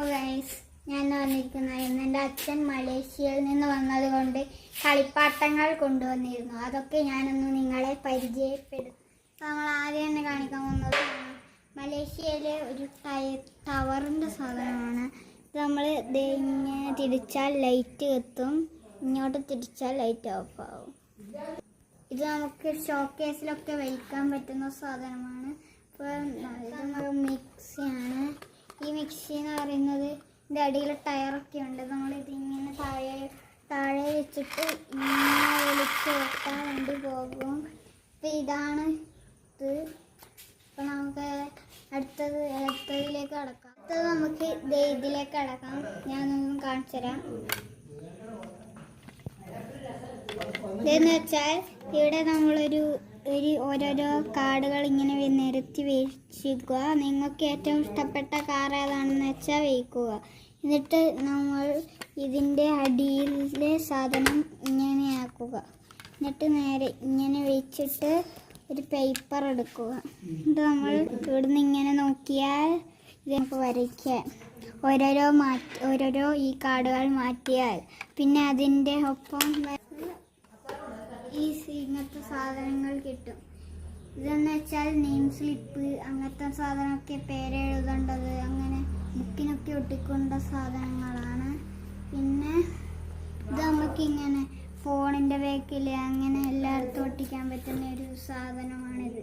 അപ്പോൾ ഗൈസ് ഞാൻ വന്നിരിക്കുന്നത് എൻ്റെ അച്ഛൻ മലേഷ്യയിൽ നിന്ന് വന്നതുകൊണ്ട് കളിപ്പാട്ടങ്ങൾ കൊണ്ടുവന്നിരുന്നു. അതൊക്കെ ഞാനൊന്ന് നിങ്ങളെ പരിചയപ്പെടും. നമ്മൾ ആദ്യം തന്നെ കാണിക്കാൻ പോകുന്നത് മലേഷ്യയിലെ ഒരു ടവറിൻ്റെ സാധനമാണ്. ഇത് നമ്മൾ ഇങ്ങനെ തിരിച്ചാൽ ലൈറ്റ് കത്തും, ഇങ്ങോട്ട് തിരിച്ചാൽ ലൈറ്റ് ഓഫ് ആവും. ഇത് നമുക്ക് ഷോക്കേസിലൊക്കെ വയ്ക്കാൻ പറ്റുന്ന സാധനമാണ്. ഇപ്പോൾ ഇത് മിക്സിയാണ്. ഈ മിക്സി എന്ന് പറയുന്നത് ഇതിൻ്റെ അടിയിൽ ടയറൊക്കെ ഉണ്ട്. നമ്മളിതിങ്ങനെ താഴെ വെച്ചിട്ട് ഇങ്ങനെ വലിച്ച് വെക്കാൻ വേണ്ടി പോകും. അപ്പം ഇതാണ് ഇത്. അപ്പം നമുക്ക് അടുത്തതിലേക്ക് കടക്കാം. അടുത്തത് നമുക്ക് ഇതിലേക്ക് കടക്കാം. ഞാനൊന്നും കാണിച്ചു തരാം. ഇതെന്ന് വെച്ചാൽ ഇവിടെ നമ്മളൊരു ഓരോരോ കാർഡുകൾ ഇങ്ങനെ നിരത്തി വെച്ചിരിക്കുക. നിങ്ങൾക്ക് ഏറ്റവും ഇഷ്ടപ്പെട്ട കാർ ഏതാണെന്ന് വെച്ചാൽ വയ്ക്കുക. എന്നിട്ട് നമ്മൾ ഇതിൻ്റെ അടിയിലെ സാധനം ഇങ്ങനെ ആക്കുക. എന്നിട്ട് നേരെ ഇങ്ങനെ വെച്ചിട്ട് ഒരു പേപ്പർ എടുക്കുക. എന്നിട്ട് നമ്മൾ ഇവിടുന്ന് ഇങ്ങനെ നോക്കിയാൽ ഇത് നമുക്ക് വരയ്ക്കാൻ ഓരോരോ ഈ കാർഡുകൾ മാറ്റിയാൽ പിന്നെ അതിൻ്റെ ഒപ്പം ഇങ്ങനത്തെ സാധനങ്ങൾ കിട്ടും. ഇതെന്ന് വെച്ചാൽ നെയിം സ്ലിപ്പ്, അങ്ങനത്തെ സാധനമൊക്കെ പേരെഴുതേണ്ടത്, അങ്ങനെ ബുക്കിനൊക്കെ ഒട്ടിക്കൊണ്ട സാധനങ്ങളാണ്. പിന്നെ ഇത് നമുക്കിങ്ങനെ ഫോണിൻ്റെ ബാക്കിൽ അങ്ങനെ എല്ലായിടത്തും ഒട്ടിക്കാൻ പറ്റുന്ന ഒരു സാധനമാണിത്.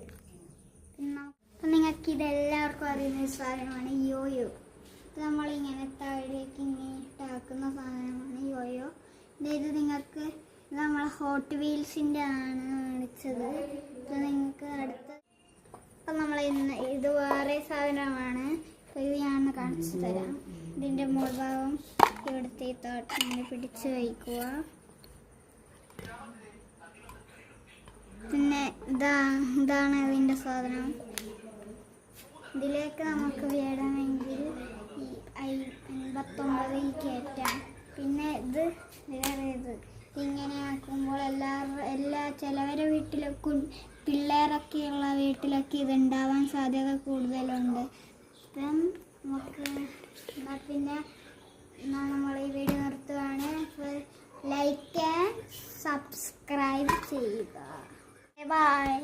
പിന്നെ അപ്പം നിങ്ങൾക്ക് ഇതെല്ലാവർക്കും അറിയുന്ന ഒരു സാധനമാണ് യോയോ. ഇത് നമ്മളിങ്ങനെ താഴേക്ക് ഇങ്ങനെ ഇട്ടാക്കുന്ന സാധനമാണ് യോയോ. ഇത് നിങ്ങൾക്ക് നമ്മളെ ഹോട്ട് വീൽസിൻ്റെ ആണ് കാണിച്ചത്. ഇത് നിങ്ങൾക്ക് അടുത്ത അപ്പം ഇത് വേറെ സാധനമാണ്. അപ്പോൾ ഇത് ഞാൻ കാണിച്ചു തരാം. ഇതിൻ്റെ മുൾഭാഗം ഇവിടുത്തെ തോട്ടിങ്ങനെ പിടിച്ച് വയ്ക്കുക. പിന്നെ ഇതാണ് ഇതിൻ്റെ സാധനം. ഇതിലേക്ക് നമുക്ക് വേണമെങ്കിൽ ഈ 59 കയറ്റാം. പിന്നെ ഇത് വേറെ ഇങ്ങനെ ആക്കുമ്പോൾ ചിലവരെ വീട്ടിലൊക്കെ പിള്ളേരൊക്കെയുള്ള വീട്ടിലൊക്കെ ഇതുണ്ടാവാൻ സാധ്യത കൂടുതലുണ്ട്. അപ്പം പിന്നെ നമ്മൾ ഈ വീഡിയോ നിർത്തുകയാണ്. ലൈക്ക് ആൻഡ് സബ്സ്ക്രൈബ് ചെയ്യുക. ബൈ.